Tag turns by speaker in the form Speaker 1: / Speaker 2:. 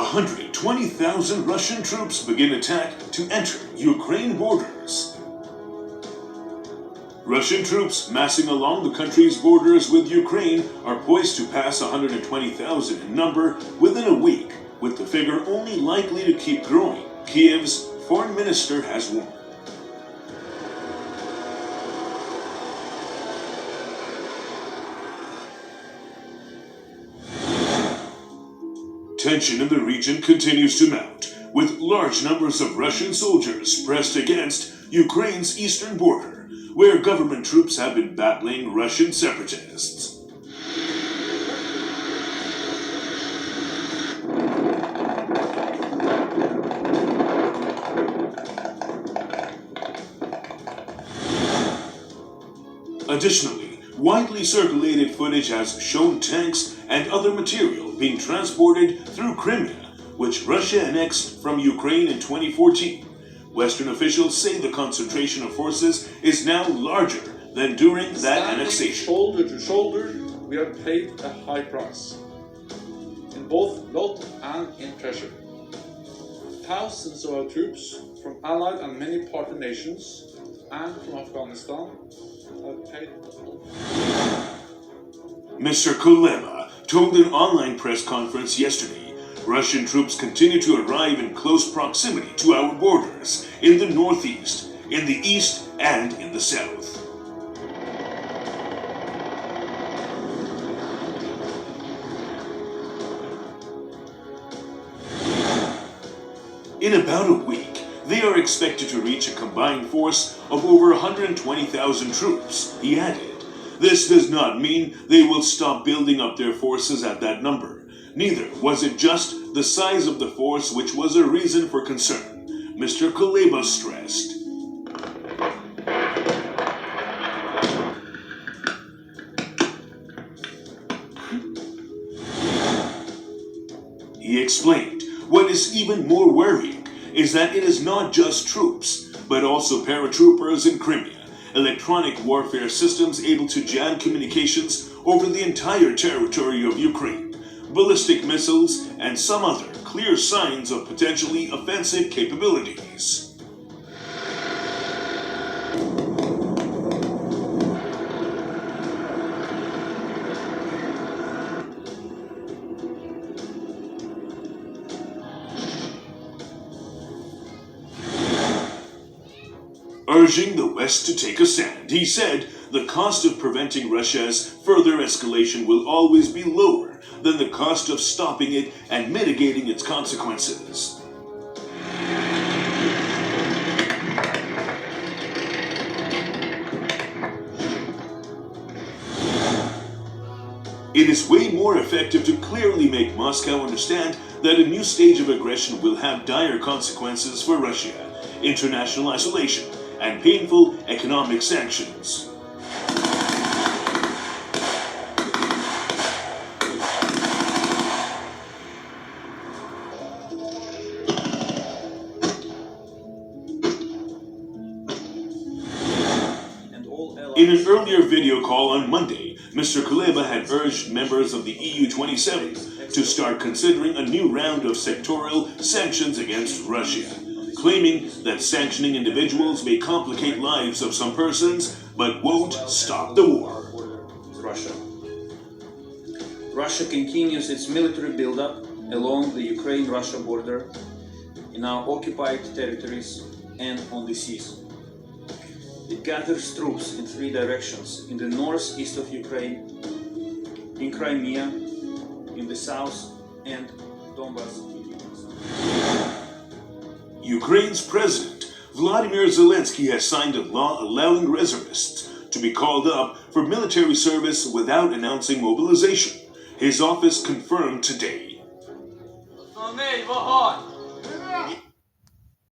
Speaker 1: 120,000 Russian troops begin attack to enter Ukraine borders. Russian troops massing along the country's borders with Ukraine are poised to pass 120,000 in number within a week, with the figure only likely to keep growing, Kiev's foreign minister has warned. Tension in the region continues to mount, with large numbers of Russian soldiers pressed against Ukraine's eastern border, where government troops have been battling Russian separatists. Additionally, widely circulated footage has shown tanks and other material being transported through Crimea, which Russia annexed from Ukraine in 2014. Western officials say the concentration of forces is now larger than during that annexation.
Speaker 2: Shoulder to shoulder, we have paid a high price, in both blood and in treasure. Thousands of our troops from allied and many partner nations and from Afghanistan have paid the toll.
Speaker 1: Mr. Kuleba told an online press conference yesterday, Russian troops continue to arrive in close proximity to our borders, in the northeast, in the east, and in the south. In about a week, they are expected to reach a combined force of over 120,000 troops, he added. This does not mean they will stop building up their forces at that number. Neither was it just the size of the force which was a reason for concern, Mr. Kuleba stressed. He explained, what is even more worrying is that it is not just troops, but also paratroopers in Crimea, electronic warfare systems able to jam communications over the entire territory of Ukraine, ballistic missiles, and some other clear signs of potentially offensive capabilities. Urging the West to take a stand, he said the cost of preventing Russia's further escalation will always be lower than the cost of stopping it and mitigating its consequences. It is way more effective to clearly make Moscow understand that a new stage of aggression will have dire consequences for Russia, international isolation, and painful economic sanctions. In an earlier video call on Monday, Mr. Kuleba had urged members of the EU-27 to start considering a new round of sectoral sanctions against Russia, claiming that sanctioning individuals may complicate lives of some persons, but won't stop the war.
Speaker 3: Russia continues its military buildup along the Ukraine-Russia border, in our occupied territories, and on the seas. It gathers troops in three directions: in the northeast of Ukraine, in Crimea, in the south, and Donbass.
Speaker 1: Ukraine's president, Vladimir Zelensky, has signed a law allowing reservists to be called up for military service without announcing mobilization. His office confirmed today.